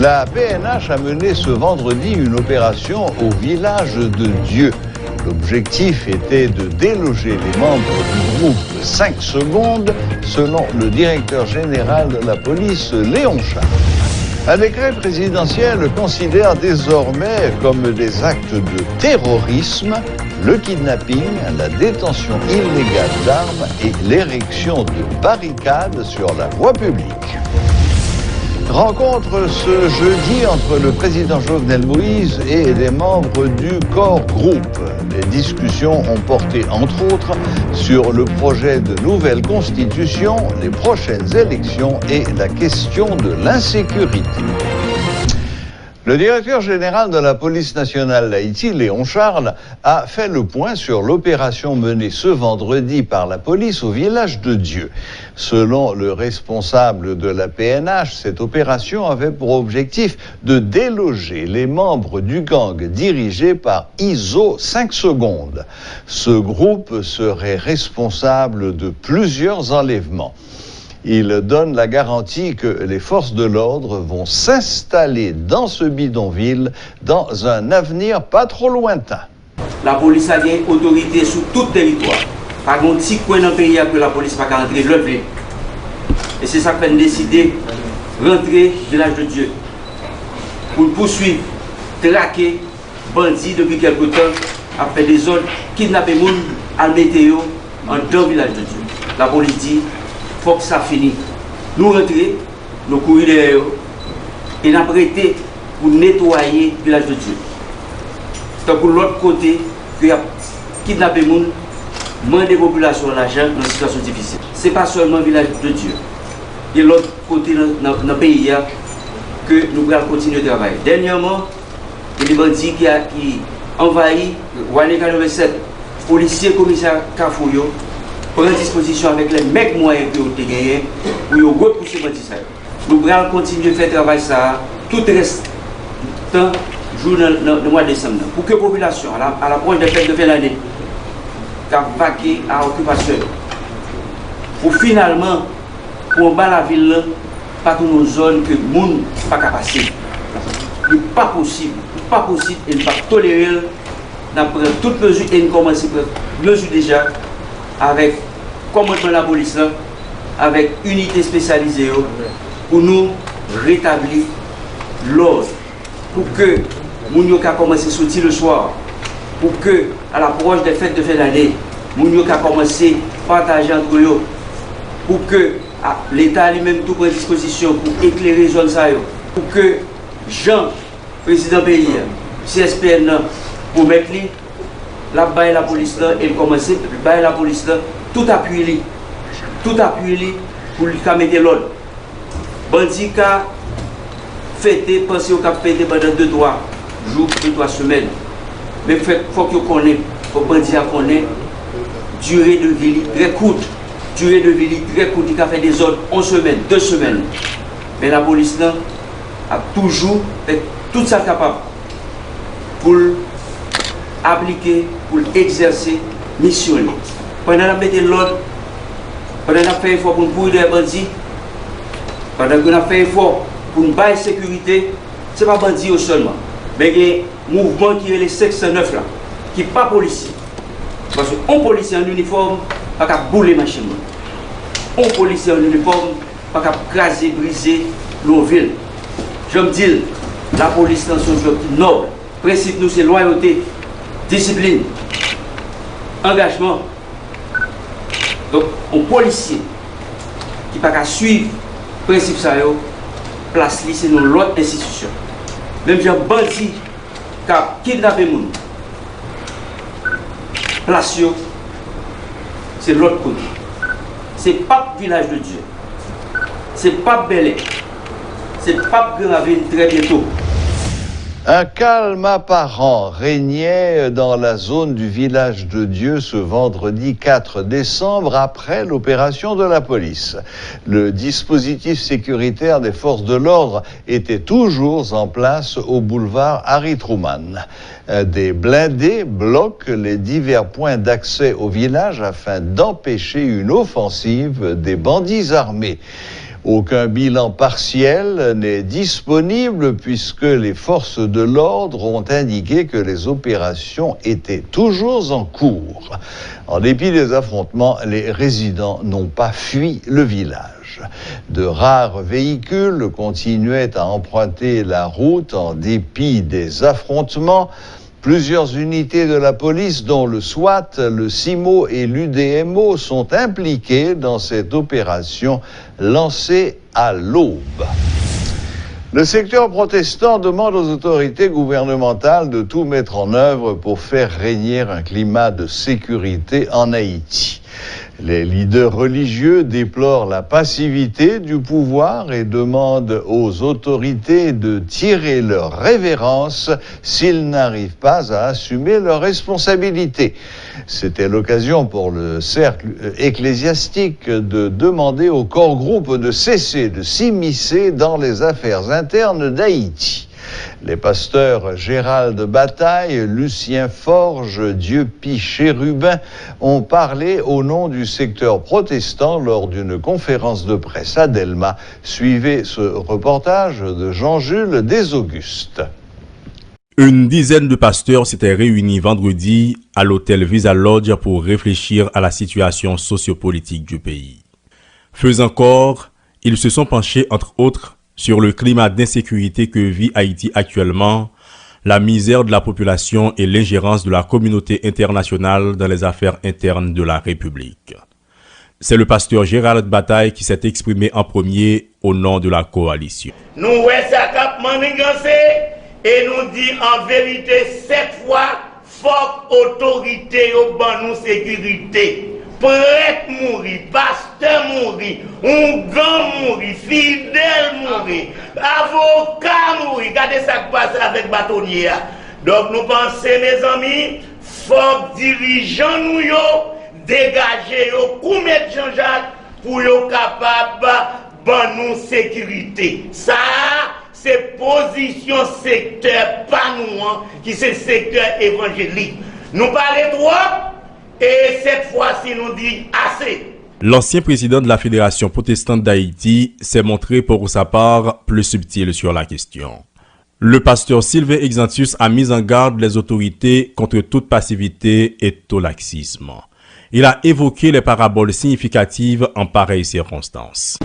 La PNH a mené ce vendredi une opération au village de Dieu. L'objectif était de déloger les membres du groupe 5 secondes, selon le directeur général de la police, Léon Charles. Un décret présidentiel considère désormais comme des actes de terrorisme le kidnapping, la détention illégale d'armes et l'érection de barricades sur la voie publique. Rencontre ce jeudi entre le président Jovenel Moïse et des membres du Corps Group. Les discussions ont porté entre autres sur le projet de nouvelle constitution, les prochaines élections et la question de l'insécurité. Le directeur général de la police nationale d'Haïti, Léon Charles, a fait le point sur l'opération menée ce vendredi par la police au village de Dieu. Selon le responsable de la PNH, cette opération avait pour objectif de déloger les membres du gang dirigé par ISO 5 secondes. Ce groupe serait responsable de plusieurs enlèvements. Il donne la garantie que les forces de l'ordre vont s'installer dans ce bidonville dans un avenir pas trop lointain. La police a une autorité sur tout le territoire. Par contre, si coin dans le pays que la police va rentrer, lever. Et c'est ça qu'on a décidé de rentrer au village de Dieu. Pour poursuivre, traquer, bandits depuis quelque temps, après des zones, kidnapper les gens, à le météo, en dans le village de Dieu. La police dit, il faut que ça finisse. Nous rentrer, nous courir derrière et nous prêter pour nettoyer le village de Dieu. C'est pour l'autre côté qu'il y a kidnappé les gens, demander des populations l'argent dans une situation difficile. Ce n'est pas seulement le village de Dieu. Il y a l'autre côté dans le pays que nous allons continuer de travailler. Dernièrement, il y a des bandits qui envahissent Wale 87, policiers, commissaires Kafouyo, prendre disposition avec les mecs moyens que vous avez gagnés pour repousser les bandits. Nous allons continuer de faire travail ça tout le reste du temps, jour dans le mois de décembre. Pour que la population, à l'approche des fêtes de fin d'année, qui a vaqué à l'occupation, pour finalement, pour battre la ville, pas dans nos zones que le monde n'est pas capable de passer. Ce n'est pas possible, et ne pas tolérer. Nous prenons toutes mesures et nous commençons à prendre mesures déjà avec commandement de la police, avec unité spécialisée pour nous rétablir l'ordre, pour que nous puissions commencer à sortir le soir, pour que à l'approche des fêtes de fin d'année, nous puissions commencer à partager entre eux, pour que l'État lui-même tout prenne disposition pour éclairer les zones, pour que Jean, président pays, CSPN, pour mettre la baille la police là et commencer baille la police là tout appuyer pour lui mettre l'ordre. Bandit ka fêter penser au cap fêter pendant 2-3 jours, 2-3 semaines. Mais faut que connaisse, faut bandit connaît durée de vie très courte. Durée de vie très courte, il a fait des ordres 1 semaine, 2 semaines. Mais la police là a toujours fait tout ça capable pour appliquer, pour exercer mission. Pendant qu'on a mis l'ordre, pendant qu'on a fait effort pour nous courir des bandits, pendant qu'on a fait effort pour nous bailler sécurité, ce n'est pas bandits seulement. Mais il y a un mouvement qui est le 609 là, qui n'est pas policier. Parce qu'un policier en uniforme, pas qu'à bouler les machines. Un policier en uniforme, pas qu'à craser, briser nos villes. Je me dis, la police dans son job noble. Principe nous c'est loyauté, discipline, engagement. Donc, un policier qui n'a pas suivre le principe ça, place lui c'est dans l'autre institution. Même si un bandit qui a kidnappé les gens, place c'est l'autre côté. C'est pas le village de Dieu. C'est pas Bel-Air. C'est pas Graville très bientôt. Un calme apparent régnait dans la zone du village de Dieu ce vendredi 4 décembre après l'opération de la police. Le dispositif sécuritaire des forces de l'ordre était toujours en place au boulevard Harry Truman. Des blindés bloquent les divers points d'accès au village afin d'empêcher une offensive des bandits armés. Aucun bilan partiel n'est disponible puisque les forces de l'ordre ont indiqué que les opérations étaient toujours en cours. En dépit des affrontements, les résidents n'ont pas fui le village. De rares véhicules continuaient à emprunter la route en dépit des affrontements. Plusieurs unités de la police, dont le SWAT, le CIMO et l'UDMO, sont impliquées dans cette opération lancée à l'aube. Le secteur protestant demande aux autorités gouvernementales de tout mettre en œuvre pour faire régner un climat de sécurité en Haïti. Les leaders religieux déplorent la passivité du pouvoir et demandent aux autorités de tirer leur révérence s'ils n'arrivent pas à assumer leurs responsabilités. C'était l'occasion pour le cercle ecclésiastique de demander au corps groupe de cesser de s'immiscer dans les affaires internes d'Haïti. Les pasteurs Gérald Bataille, Lucien Forge, Dieu-Pie Chérubin ont parlé au nom du secteur protestant lors d'une conférence de presse à Delma. Suivez ce reportage de Jean-Jules Desaugustes. Une dizaine de pasteurs s'étaient réunis vendredi à l'hôtel Visa Lodge pour réfléchir à la situation sociopolitique du pays. Faisant corps, ils se sont penchés entre autres sur le climat d'insécurité que vit Haïti actuellement, la misère de la population et l'ingérence de la communauté internationale dans les affaires internes de la République. C'est le pasteur Gérald Bataille qui s'est exprimé en premier au nom de la coalition. Nous ça cap manigancé et nous dit en vérité cette fois faut autorité au ban nous sécurité. Prêtre mourir, pasteur mourir, un grand mourir, fidèle mourir, avocat mourir. Regardez ça qui passe avec bâtonnier. Donc nous pensons, mes amis, faut dirigeants nous dégager mettre Jean-Jacques pour être capable de nous sécurité. Ça, c'est position secteur pas nous qui c'est secteur évangélique. Nous parlons trop. Et cette fois-ci, nous dit assez. L'ancien président de la Fédération protestante d'Haïti s'est montré pour sa part plus subtil sur la question. Le pasteur Sylvain Exantius a mis en garde les autorités contre toute passivité et tout laxisme. Il a évoqué les paraboles significatives en pareilles circonstances.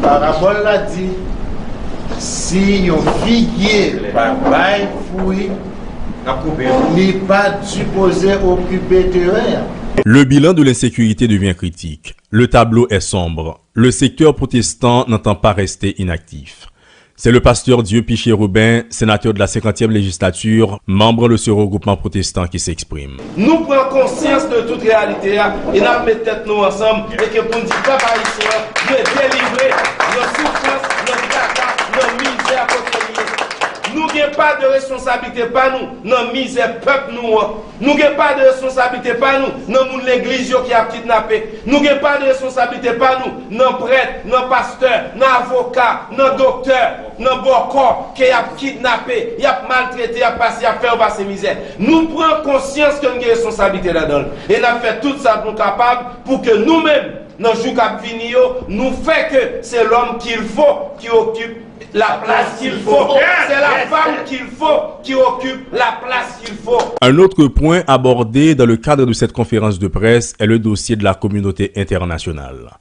Parabole l'a dit, si on figuier par bail fouille, n'est pas supposé occuper terrain. Le bilan de l'insécurité devient critique. Le tableau est sombre. Le secteur protestant n'entend pas rester inactif. C'est le pasteur Dieu-Pie Chérubin, sénateur de la 50e législature, membre de ce regroupement protestant qui s'exprime. Nous prenons conscience de toute réalité et nous mettons tête nous ensemble et que pour nous dire papa ici, nous délivrer nos souffrances, nos caca, nos misères contre nous n'avons pas de responsabilité pas nous, non misère peuple nous. Nous n'avons pas de responsabilité pas nous, non l'église qui a kidnappé. Nous n'avons pas de responsabilité pas nous, non prêtre, non pasteur, non avocat, non docteur, non bon corps qui a kidnappé, il a maltraité, il a passé, il a fait passer misère. Nous prenons conscience que nous avons une responsabilité là-dedans. Et nous avons fait tout ça pour nous capables pour que nous-mêmes, dans le jour qui vient, nous faisons que c'est l'homme qu'il faut qui occupe la place qu'il faut. C'est la femme qu'il faut qui occupe la place qu'il faut. Un autre point abordé dans le cadre de cette conférence de presse est le dossier de la communauté internationale.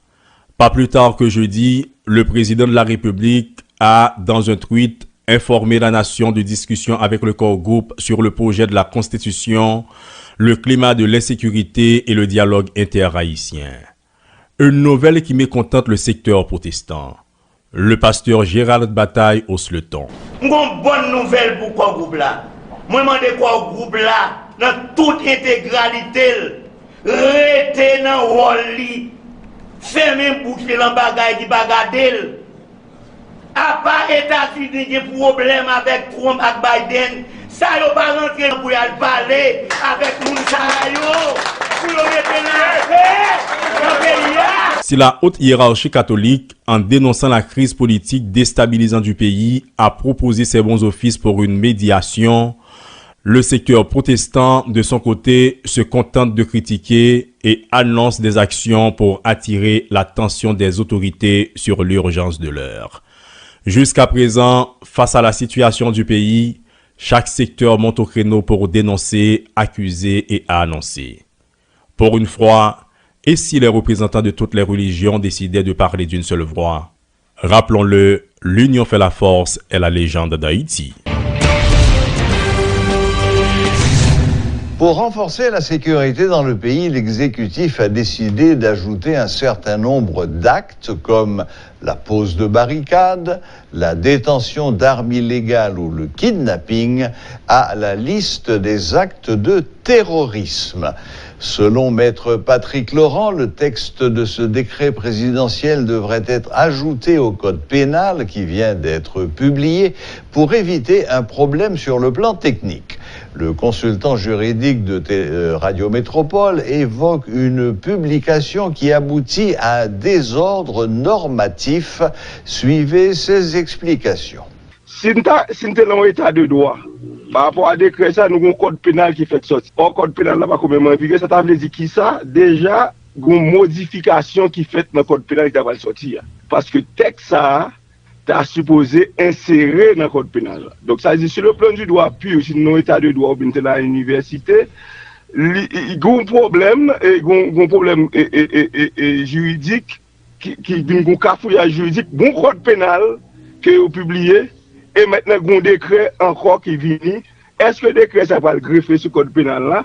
Pas plus tard que jeudi, le président de la République a, dans un tweet, informé la nation de discussions avec le corps groupe sur le projet de la Constitution, le climat de l'insécurité et le dialogue interhaïtien. Une nouvelle qui mécontente le secteur protestant. Le pasteur Gérald Bataille hausse le ton. Une bonne nouvelle pour quoi groupe là. Moi demande quoi groupe là dans toute intégralité. Rete dans Wally. Fermez bouche dans bagaille qui bagadel. À part États-Unis qui problème avec Trump et Biden, ça yo pas rentrer pour aller parler avec Mounsayo. Si la haute hiérarchie catholique, en dénonçant la crise politique déstabilisante du pays, a proposé ses bons offices pour une médiation, le secteur protestant, de son côté, se contente de critiquer et annonce des actions pour attirer l'attention des autorités sur l'urgence de l'heure. Jusqu'à présent, face à la situation du pays, chaque secteur monte au créneau pour dénoncer, accuser et annoncer. Pour une fois, et si les représentants de toutes les religions décidaient de parler d'une seule voix? Rappelons-le, l'union fait la force est la légende d'Haïti. Pour renforcer la sécurité dans le pays, l'exécutif a décidé d'ajouter un certain nombre d'actes comme la pose de barricades, la détention d'armes illégales ou le kidnapping à la liste des actes de terrorisme. Selon Maître Patrick Laurent, le texte de ce décret présidentiel devrait être ajouté au code pénal qui vient d'être publié pour éviter un problème sur le plan technique. Le consultant juridique de Radio Métropole évoque une publication qui aboutit à un désordre normatif. Suivez ses explications. Si nous sommes en état de droit, par rapport à décret, ça, nous avons un code pénal qui fait sortir. Un code pénal là-bas, comme ça veut dire qui ça? Déjà, une modification qui fait dans le code pénal qui va sortir. Parce que le texte, ça, t'as supposé insérer dans le code pénal. Donc, ça veut dire, sur le plan du droit pur, si nous sommes en état de droit, ou bien à l'université, il y a un problème, juridique, qui un cafouillage juridique, bon code pénal, qui est publié, et maintenant, il y a un décret encore qui vient. Est-ce que le décret, ça va le greffer sur le code pénal là?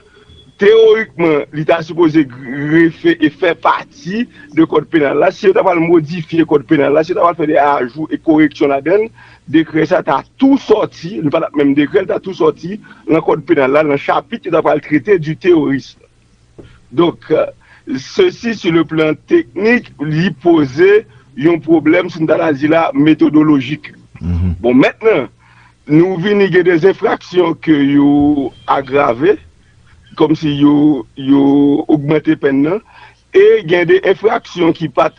Théoriquement, l'État est supposé greffer et faire partie du code pénal là. Si on va modifier le code pénal là, si on va faire des ajouts et corrections là-dedans, le décret, ça t'a tout sorti, pas le même décret, t'as tout sorti dans le code pénal là, dans le chapitre qui va traiter du terrorisme. Donc, ceci, sur le plan technique, lui poser un problème sur la méthodologique. Bon, maintenant, nous venons des infractions que vous aggravées, comme si vous augmenté peine, et il y a des infractions qui pas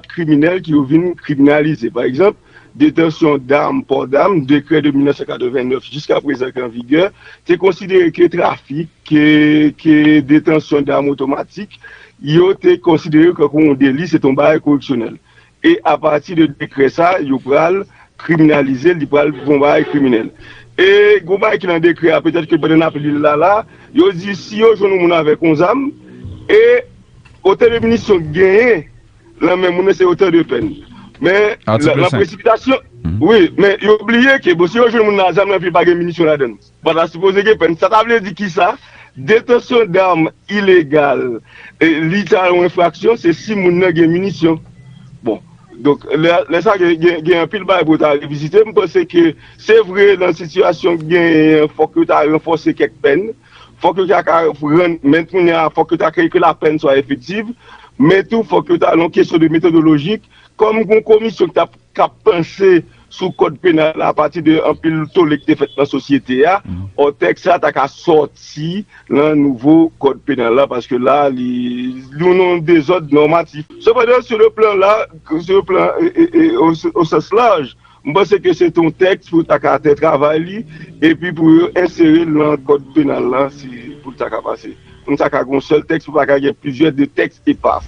criminelles qui viennent criminaliser. Par exemple, détention d'armes, port d'armes, décret de 1989 jusqu'à présent en vigueur, c'est considéré que trafic, que détention d'armes automatiques, il est considéré comme un délit, c'est un barrage correctionnel. Et à partir de décret ça, il va criminaliser, il va un barrage criminel. Et le barrage qui est dans le décret, peut-être que pendant l'appel là, il dit si on joue avec 11 âmes, et auteur de munitions gagné, là même c'est auteur de peine. Mais la précipitation, oui, mais il a oublié que si on joue avec 11 âmes, il n'y a pas de munitions là-dedans. Voilà, supposé que peine. Ça veut dire qui ça? Détention d'armes illégales, l'État en infraction, c'est si on a des munitions. Bon. Donc, là, ça, il y a un pile bail pour visiter. Je pense que c'est vrai, dans la situation, il faut que tu aies renforcé quelques peines. Il faut que tu aies que la peine soit effective. Mais tout, il faut que tu aies une question de méthodologique. Comme une commission qui a pensé sous le code pénal à partir d'un pile tollé qui est fait dans la société, au texte, ça, tu as sorti le nouveau code pénal là, parce que là, nous avons des ordres normatifs. Cependant, sur le plan là, sur le plan au sens large, je pense que c'est ton texte pour ta travail et puis pour insérer le code pénal là, pour ta passer. Pour ta un seul texte, pour pas qu'il y ait plusieurs de textes épars.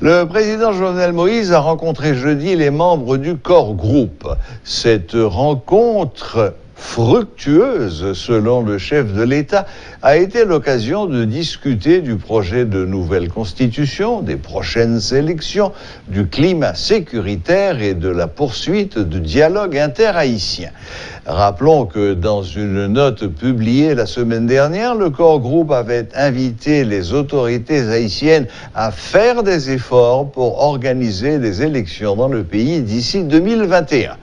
Le président Jovenel Moïse a rencontré jeudi les membres du corps groupe. Cette rencontre fructueuse, selon le chef de l'État, a été l'occasion de discuter du projet de nouvelle constitution, des prochaines élections, du climat sécuritaire et de la poursuite du dialogue interhaïtien. Rappelons que dans une note publiée la semaine dernière, le corps groupe avait invité les autorités haïtiennes à faire des efforts pour organiser des élections dans le pays d'ici 2021.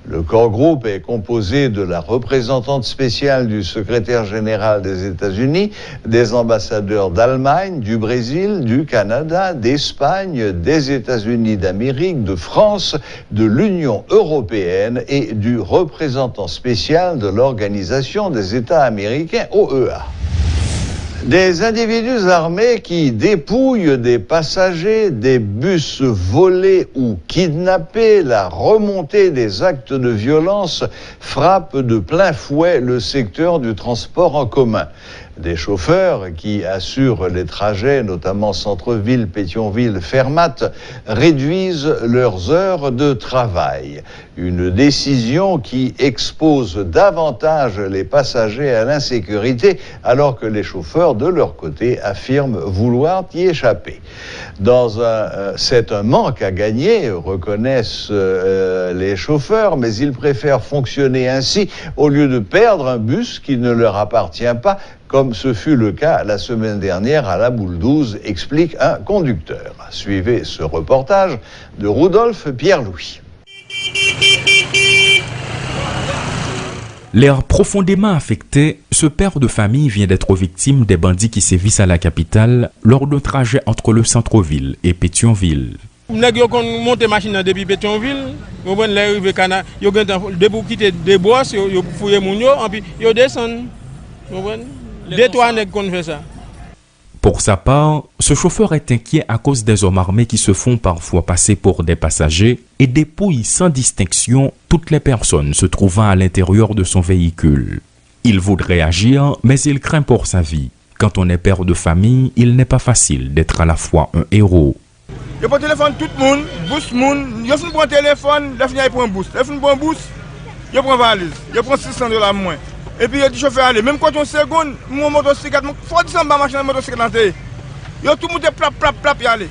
Le corps groupe est composé de la représentante spéciale du secrétaire général des États-Unis, des ambassadeurs d'Allemagne, du Brésil, du Canada, d'Espagne, des États-Unis d'Amérique, de France, de l'Union européenne et du représentant spécial de l'Organisation des États américains, OEA. Des individus armés qui dépouillent des passagers, des bus volés ou kidnappés, la remontée des actes de violence frappe de plein fouet le secteur du transport en commun. Des chauffeurs qui assurent les trajets, notamment centre-ville, Pétionville, Fermat, réduisent leurs heures de travail. Une décision qui expose davantage les passagers à l'insécurité, alors que les chauffeurs, de leur côté, affirment vouloir y échapper. C'est un manque à gagner, reconnaissent les chauffeurs, mais ils préfèrent fonctionner ainsi au lieu de perdre un bus qui ne leur appartient pas, comme ce fut le cas la semaine dernière à la Boule 12, explique un conducteur. Suivez ce reportage de Rudolf Pierre-Louis. L'air profondément affecté, ce père de famille vient d'être victime des bandits qui sévissent à la capitale lors d'un trajet entre le centre-ville et Pétionville. Nèg yo kon monte machine depuis Pétionville, yo prend les rive Canada, yo gen debout quitter des bosses, yo fouyer moun yo, et puis yo descend. Deux trois nèg kon fait ça. Pour sa part, ce chauffeur est inquiet à cause des hommes armés qui se font parfois passer pour des passagers et dépouillent sans distinction toutes les personnes se trouvant à l'intérieur de son véhicule. Il voudrait agir, mais il craint pour sa vie. Quand on est père de famille, il n'est pas facile d'être à la fois un héros. Yo prend téléphone tout le monde, boost moun, yo fin prend téléphone, la fin y prend boost. La fin prend boost, yo prend valise, yo prend $600 moins. Et puis il dit chauffeur aller, même quand on seconde, mon motocyclette, faut dire ça ma machine motocyclette. Yo tout monde plap y aller.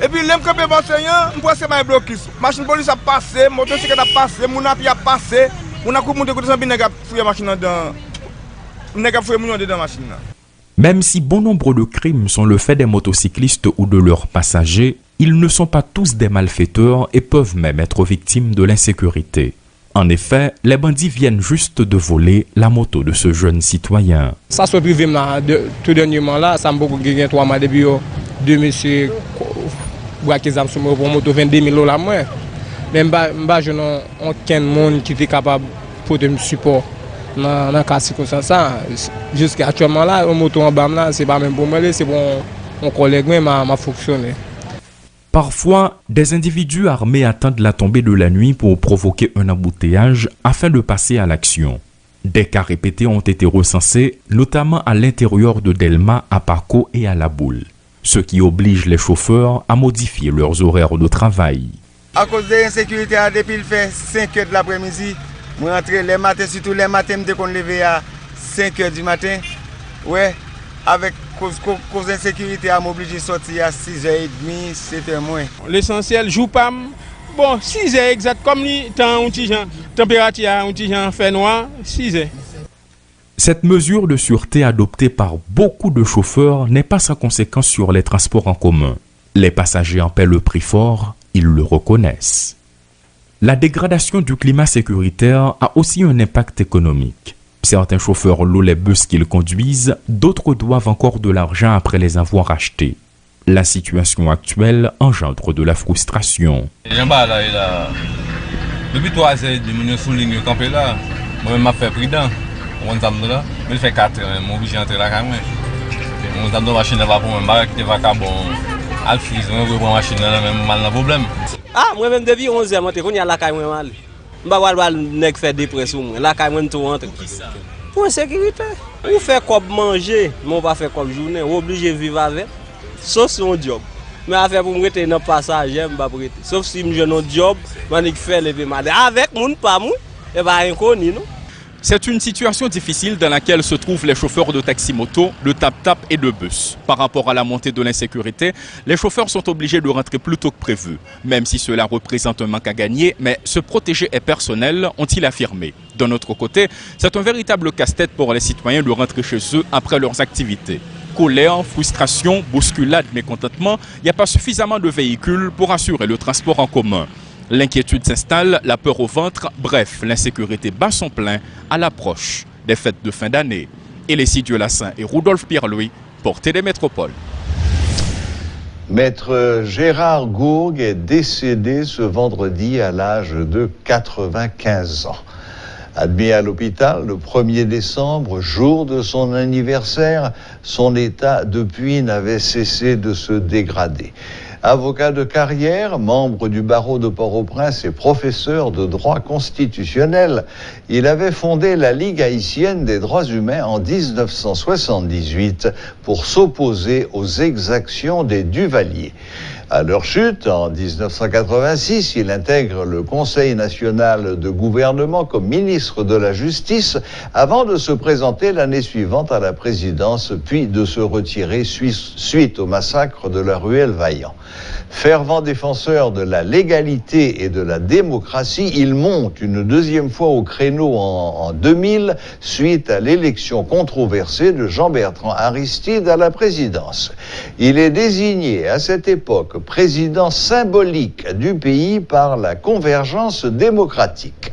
Et puis l'aime camper enseignant, on passe par bloquiste. Machine police a passé, motocyclette a passé, mon api a passé, on a coupe monter côté sans nèg a fouiller machine dedans. Nèg a fouiller moun dedans machine là. Même si bon nombre de crimes sont le fait des motocyclistes ou de leurs passagers, ils ne sont pas tous des malfaiteurs et peuvent même être victimes de l'insécurité. En effet, les bandits viennent juste de voler la moto de ce jeune citoyen. Ça soit privé là, tout dernièrement là, ça m'a beaucoup gagné 3 mois depuis deux messieurs braqués armes sur mon moto $22,000 moins. Même pas je n'ai aucun monde qui est capable pour me support dans le cas comme ça. Jusqu'à actuellement là, une moto en bas là, c'est pas même pour moi, c'est bon mon collègue m'a fonctionné. Parfois, des individus armés attendent la tombée de la nuit pour provoquer un embouteillage afin de passer à l'action. Des cas répétés ont été recensés, notamment à l'intérieur de Delma, à Paco et à La Boule, ce qui oblige les chauffeurs à modifier leurs horaires de travail. À cause de l'insécurité, depuis le fait 5 h de l'après-midi, je rentre les matins, surtout les matins, dès qu'on levé à 5 h du matin, ouais, avec cause d'insécurité, à m'obliger de sortir à 6h30, 7h moins. L'essentiel, joue pas. Bon, 6h exact, comme le temps, température, fait noir, 6h. Cette mesure de sûreté adoptée par beaucoup de chauffeurs n'est pas sans conséquence sur les transports en commun. Les passagers en paient le prix fort, ils le reconnaissent. La dégradation du climat sécuritaire a aussi un impact économique. Certains chauffeurs louent les bus qu'ils conduisent, d'autres doivent encore de l'argent après les avoir achetés. La situation actuelle engendre de la frustration. Depuis 3 heures, je suis ligne campé là. Moi-même, je fais prudent. Je fais 4 heures, je suis obligé d'entrer là quand même. Je suis machine là pour moi, je vais pas bon. Alfis, je vais machine là, même mal de problème. Ah, moi-même, depuis 11 heures, je suis à la caille, je mal. Je vais faire des pressions. La caille, je suis rentré. Pour sécurité. On fait comme manger, mais on va faire comme journée. On est obligé de vivre avec. Sauf si on job. Mais avec pour me rester dans le passage, je ne vais pas prêter. Sauf si je suis dans le job, je vais faire les malades. Avec moun, pas moun, et bien inconnu, non? C'est une situation difficile dans laquelle se trouvent les chauffeurs de taxi-moto, de tap-tap et de bus. Par rapport à la montée de l'insécurité, les chauffeurs sont obligés de rentrer plus tôt que prévu. Même si cela représente un manque à gagner, mais se protéger est personnel, ont-ils affirmé. D'un autre côté, c'est un véritable casse-tête pour les citoyens de rentrer chez eux après leurs activités. Colère, frustration, bousculade, mécontentement, il n'y a pas suffisamment de véhicules pour assurer le transport en commun. L'inquiétude s'installe, la peur au ventre, bref, l'insécurité bat son plein à l'approche des fêtes de fin d'année. Elissi Diolassin et Rudolf Pierre-Louis, Portée des Métropoles. Maître Gérard Gourgue est décédé ce vendredi à l'âge de 95 ans. Admis à l'hôpital le 1er décembre, jour de son anniversaire, son état depuis n'avait cessé de se dégrader. Avocat de carrière, membre du barreau de Port-au-Prince et professeur de droit constitutionnel, il avait fondé la Ligue haïtienne des droits humains en 1978 pour s'opposer aux exactions des Duvalier. À leur chute, en 1986, il intègre le Conseil national de gouvernement comme ministre de la Justice avant de se présenter l'année suivante à la présidence, puis de se retirer suite au massacre de la ruelle Vaillant. Fervent défenseur de la légalité et de la démocratie, il monte une deuxième fois au créneau en 2000 suite à l'élection controversée de Jean-Bertrand Aristide à la présidence. Il est désigné à cette époque président symbolique du pays par la convergence démocratique.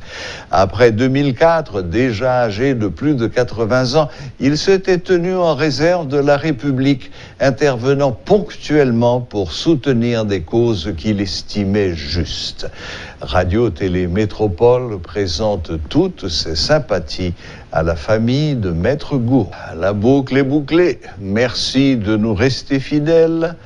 Après 2004, déjà âgé de plus de 80 ans, il s'était tenu en réserve de la République, intervenant ponctuellement pour soutenir des causes qu'il estimait justes. Radio-Télé Métropole présente toutes ses sympathies à la famille de Maître Gourd. La boucle est bouclée. Merci de nous rester fidèles.